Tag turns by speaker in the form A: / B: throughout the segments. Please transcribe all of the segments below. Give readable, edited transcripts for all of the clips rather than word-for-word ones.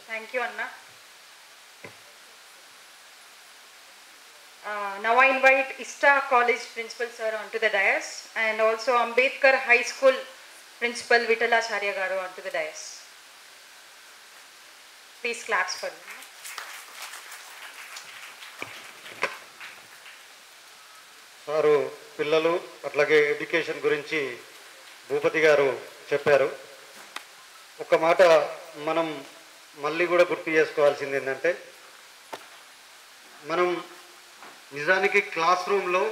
A: Thank you, Anna. Now I invite ISTA College Principal Sir onto the dais and also Ambedkar High School Principal Vittalacharya Garu onto the dais. Please claps for them.
B: Sir పిల్లలు అట్లాగే education గురించి భూపతి గారు చెప్పారు. ఒక మాట మనం మళ్ళీ కూడా గుర్తు చేసుకోవాల్సింది ఏంటంటే, మనం నిజానికి క్లాస్ రూమ్లో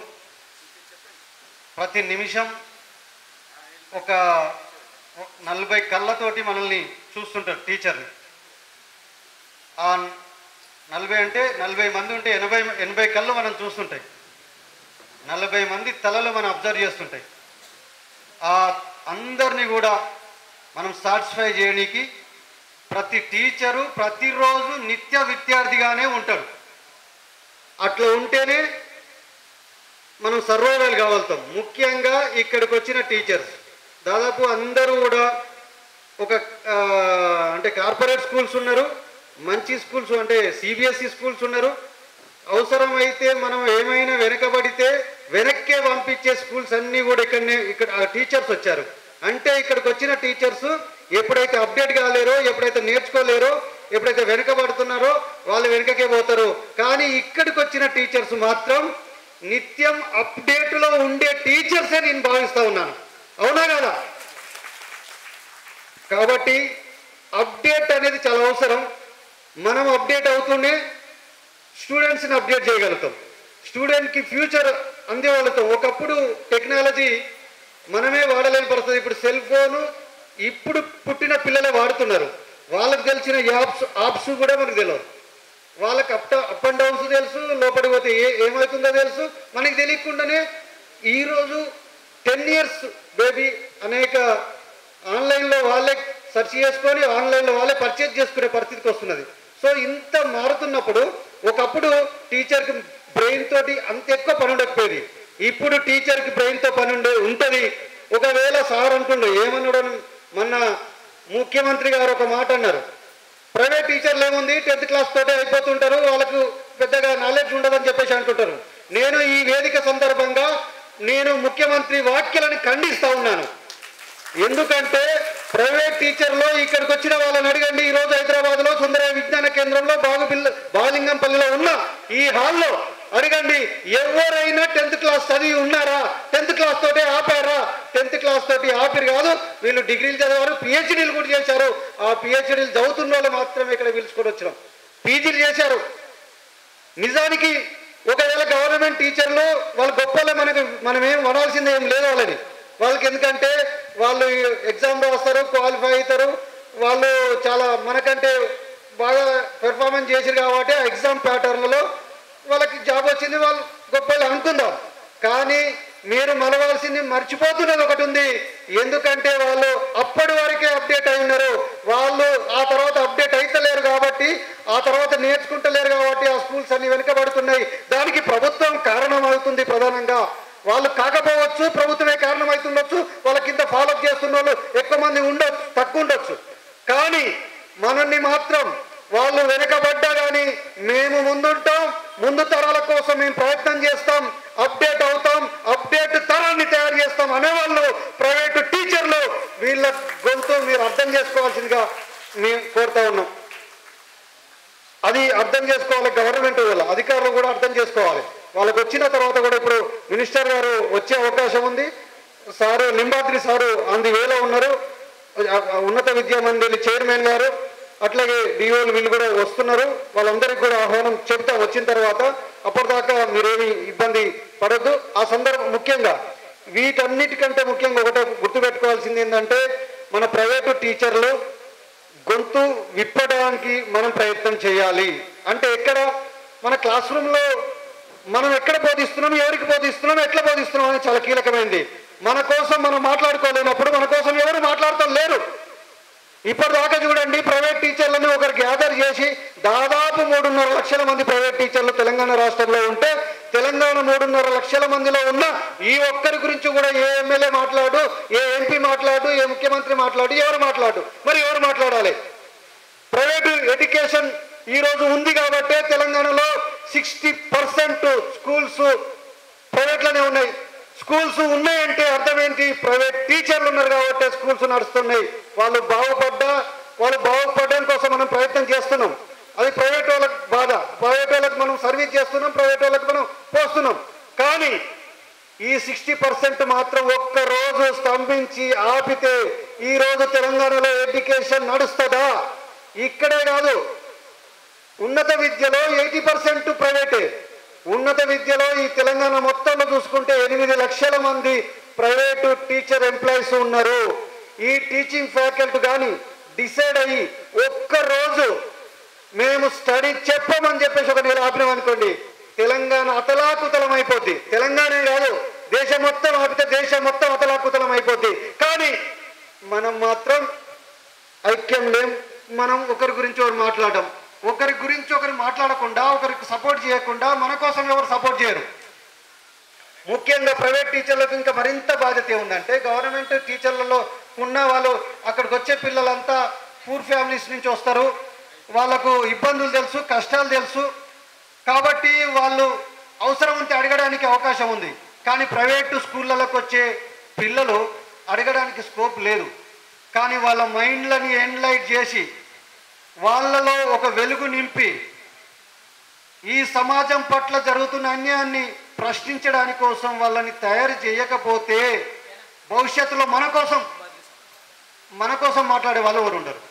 B: ప్రతి నిమిషం ఒక 40 కళ్ళతోటి మనల్ని చూస్తుంటారు టీచర్ని. ఆ 40 అంటే 40 మంది ఉంటే 80 కళ్ళు మనం చూస్తుంటాయి. 40 మంది తలలు మనం అబ్జర్వ్ చేస్తుంటాయి. ఆ అందరినీ కూడా మనం సాటిస్ఫై చేయడానికి ప్రతి టీచరు ప్రతిరోజు నిత్య విద్యార్థిగానే ఉంటాడు. అట్లా ఉంటేనే మనం సర్వైవల్ కాగలుగుతాం. ముఖ్యంగా ఇక్కడికి వచ్చిన టీచర్స్ దాదాపు అందరూ కూడా ఒక అంటే కార్పొరేట్ స్కూల్స్ ఉన్నారు, మంచి స్కూల్స్ అంటే సిబిఎస్ఈ స్కూల్స్ ఉన్నారు. అవసరమైతే మనం ఏమైనా వెనకబడితే వెనక్కే పంపించే స్కూల్స్ అన్నీ కూడా ఇక్కడ టీచర్స్ వచ్చారు. అంటే ఇక్కడికి వచ్చిన టీచర్స్ ఎప్పుడైతే అప్డేట్ కాలేరో, ఎప్పుడైతే నేర్చుకోలేరో, ఎప్పుడైతే వెనకబడుతున్నారో వాళ్ళు వెనకకే పోతారు. కానీ ఇక్కడికి వచ్చిన టీచర్స్ మాత్రం నిత్యం అప్డేట్లో ఉండే టీచర్సే నేను భావిస్తూ ఉన్నాను. అవునా కదా? కాబట్టి అప్డేట్ అనేది చాలా అవసరం. మనం అప్డేట్ అవుతూనే స్టూడెంట్స్ని అప్డేట్ చేయగలుగుతాం, స్టూడెంట్కి ఫ్యూచర్ అందేవాళ్ళతో. ఒకప్పుడు టెక్నాలజీ మనమే వాడలేని పరిస్థితి. ఇప్పుడు సెల్ ఫోను ఇప్పుడు పుట్టిన పిల్లలే వాడుతున్నారు. వాళ్ళకి తెలిసిన యాప్స్ కూడా మనకు తెలియదు. వాళ్ళకి అప్ అండ్ డౌన్స్ తెలుసు, లోపలికి పోతే ఏమవుతుందో తెలుసు. మనకి తెలియకుండానే ఈరోజు 10 years బేబీ అనేక ఆన్లైన్లో వాళ్ళే సెర్చ్ చేసుకొని ఆన్లైన్లో వాళ్ళే పర్చేజ్ చేసుకునే పరిస్థితికి వస్తున్నది. సో ఇంత మారుతున్నప్పుడు ఒకప్పుడు టీచర్కి బ్రెయిన్ తోటి అంత ఎక్కువ పని ఉండకపోయేది. ఇప్పుడు టీచర్కి బ్రెయిన్తో పని ఉంటుంది. ఒకవేళ సార్ అంటుండే ఏమన్నాడు, మొన్న ముఖ్యమంత్రి గారు ఒక మాట అన్నారు, ప్రైవేట్ టీచర్లు ఏముంది 10th క్లాస్ తోటే అయిపోతుంటారు, వాళ్ళకు పెద్దగా నాలెడ్జ్ ఉండదని చెప్పేసి అంటుంటారు. నేను ఈ వేదిక సందర్భంగా నేను ముఖ్యమంత్రి వ్యాఖ్యలను ఖండిస్తూ ఉన్నాను. ఎందుకంటే ప్రైవేట్ టీచర్లో ఇక్కడికి వచ్చిన వాళ్ళని అడగండి. ఈరోజు హైదరాబాద్లో సుందరయ్య విజ్ఞాన కేంద్రంలో బాలింగంపల్లిలో ఉన్న ఈ హాల్లో అడగండి, ఎవరైనా 10th క్లాస్ చదివి ఉన్నారా? 10th క్లాస్ తోటే ఆపారా? 10th క్లాస్ తోటి ఆపిరు కాదు, వీళ్ళు డిగ్రీలు చదివారు, పిహెచ్డీలు కూడా చేశారు. ఆ పిహెచ్డీలు చదువుతున్న వాళ్ళు మాత్రమే ఇక్కడ పిలుచుకొని వచ్చినాం. పీజీలు చేశారు. నిజానికి ఒకవేళ గవర్నమెంట్ టీచర్లు వాళ్ళు గొప్పలే, మనం ఏం వనాల్సింది ఏం లేదు వాళ్ళని. వాళ్ళకి ఎందుకంటే వాళ్ళు ఎగ్జామ్ రాస్తారు, క్వాలిఫై అవుతారు, వాళ్ళు చాలా మనకంటే బాగా పెర్ఫార్మెన్స్ చేశారు కాబట్టి ఆ ఎగ్జామ్ ప్యాటర్న్లలో వాళ్ళకి జాబ్ వచ్చింది, వాళ్ళు గొప్పలు అనుకుందాం. కానీ మీరు మనవాల్సింది మర్చిపోతున్నది ఒకటి ఉంది. ఎందుకంటే వాళ్ళు అప్పటి వరకే అప్డేట్ అయి ఉన్నారు. వాళ్ళు ఆ తర్వాత అప్డేట్ అయితలేరు కాబట్టి, ఆ తర్వాత నేర్చుకుంటలేరు కాబట్టి ఆ స్కూల్స్ అన్ని వెనుకబడుతున్నాయి. దానికి ప్రభుత్వం కారణం అవుతుంది ప్రధానంగా. వాళ్ళు కాకపోవచ్చు, ప్రభుత్వమే కారణం అవుతుండొచ్చు. వాళ్ళ కింద ఫాలోఅప్ చేస్తున్న వాళ్ళు ఎక్కువ మంది ఉండొచ్చు, తక్కువ ఉండొచ్చు. కానీ మనల్ని మాత్రం వాళ్ళు వెనకబడ్డా కానీ మేము ముందుంటాం, ముందు తరాల కోసం మేము ప్రయత్నం చేస్తాం, అప్డేట్ అవుతాం, అప్డేట్ తరాన్ని తయారు చేస్తాం అనేవాళ్ళు ప్రైవేటు టీచర్లు. వీళ్ళ గొంతు మీరు అర్థం చేసుకోవాల్సిందిగా మేము కోరుతా ఉన్నాం. అది అర్థం చేసుకోవాలి గవర్నమెంట్ వల్ల, అధికారులు కూడా అర్థం చేసుకోవాలి. వాళ్ళకు వచ్చిన తర్వాత కూడా ఇప్పుడు మినిస్టర్ గారు వచ్చే అవకాశం ఉంది. సారు లింబాద్రి సారు అంది వేలో ఉన్నారు, ఉన్నత విద్యా మండలి చైర్మన్ గారు, అట్లాగే డిఓలు వీళ్ళు కూడా వస్తున్నారు. వాళ్ళందరికీ కూడా ఆహ్వానం చెప్తాం వచ్చిన తర్వాత. అప్పటిదాకా మీరేమి ఇబ్బంది పడద్దు. ఆ సందర్భం ముఖ్యంగా వీటన్నిటికంటే ముఖ్యంగా ఒకటే గుర్తుపెట్టుకోవాల్సింది ఏంటంటే, మన ప్రైవేటు టీచర్లు గొంతు విప్పడానికి మనం ప్రయత్నం చేయాలి. అంటే ఎక్కడ మన క్లాస్ రూమ్లో మనం ఎక్కడ బోధిస్తున్నాం, ఎవరికి బోధిస్తున్నాం, ఎట్లా బోధిస్తున్నాం అనేది చాలా కీలకమైంది. మన కోసం మనం మాట్లాడుకోలేనప్పుడు మన కోసం ఎవరు మాట్లాడటం లేరు. ఇప్పటిదాకా చూడండి, ప్రైవేట్ టీచర్లను ఒకరు గ్యాదర్ చేసి దాదాపు 3.5 లక్షల మంది ప్రైవేట్ టీచర్లు తెలంగాణ రాష్ట్రంలో ఉంటే, తెలంగాణ 3.5 లక్షల మందిలో ఉన్న ఈ ఒక్కరి గురించి కూడా ఏ ఎమ్మెల్యే మాట్లాడు, ఏ ఎంపీ మాట్లాడు, ఏ ముఖ్యమంత్రి మాట్లాడు, ఎవరు మాట్లాడు? మరి ఎవరు మాట్లాడాలి? ప్రైవేటు ఎడ్యుకేషన్ ఈరోజు ఉంది కాబట్టే తెలంగాణలో 60% స్కూల్స్ ప్రైవేట్లోనే ఉన్నాయి. స్కూల్స్ ఉన్నాయంటే అర్థం ఏంటి? ప్రైవేట్ టీచర్లు ఉన్నారు కాబట్టి స్కూల్స్ నడుస్తున్నాయి. వాళ్ళు బాగుపడడం కోసం మనం ప్రయత్నం చేస్తున్నాం. అది ప్రైవేట్ వాళ్ళకి బాధ. ప్రైవేట్ వాళ్ళకి మనం సర్వీస్ చేస్తున్నాం, ప్రైవేట్ వాళ్ళకి మనం పోస్తున్నాం. కానీ ఈ 60% మాత్రం ఒక్కరోజు స్తంభించి ఆపితే ఈరోజు తెలంగాణలో ఎడ్యుకేషన్ నడుస్తుందా? ఇక్కడే కాదు, ఉన్నత విద్యలో 80% ప్రైవేటే. ఉన్నత విద్యలో ఈ తెలంగాణ మొత్తంలో చూసుకుంటే 8 లక్షల మంది ప్రైవేటు టీచర్ ఎంప్లాయీస్ ఉన్నారు. ఈ టీచింగ్ ఫ్యాకల్టీ కానీ డిసైడ్ అయ్యి ఒక్కరోజు మేము స్టడీ చెప్పమని చెప్పేసి ఒక నెల ఆపినాం అనుకోండి, తెలంగాణ అతలాకుతలం అయిపోద్ది. తెలంగాణ కాదు, దేశం మొత్తం ఆపితే దేశం మొత్తం అతలాకుతలం అయిపోద్ది. కానీ మనం మాత్రం ఐక్యం లేం. మనం ఒకరి గురించి ఒకరు మాట్లాడడం, ఒకరి గురించి ఒకరు మాట్లాడకుండా, ఒకరికి సపోర్ట్ చేయకుండా మన కోసం ఎవరు సపోర్ట్ చేయరు. ముఖ్యంగా ప్రైవేట్ టీచర్లకు ఇంకా మరింత బాధ్యత ఏముందంటే, గవర్నమెంట్ టీచర్లలో ఉన్న వాళ్ళు అక్కడికి వచ్చే పిల్లలంతా పూర్ ఫ్యామిలీస్ నుంచి వస్తారు. వాళ్ళకు ఇబ్బందులు తెలుసు, కష్టాలు తెలుసు. కాబట్టి వాళ్ళు అవసరం ఉంటే అడగడానికి అవకాశం ఉంది. కానీ ప్రైవేటు స్కూళ్ళకు వచ్చే పిల్లలు అడగడానికి స్కోప్ లేదు. కానీ వాళ్ళ మైండ్లని ఎన్లైట్ చేసి వాళ్ళలో ఒక వెలుగు నింపి ఈ సమాజం పట్ల జరుగుతున్న అన్యాయాన్ని ప్రశ్నించడానికి కోసం వాళ్ళని తయారు చేయకపోతే భవిష్యత్తులో మన కోసం మాట్లాడే వాళ్ళు ఎవరు ఉండరు.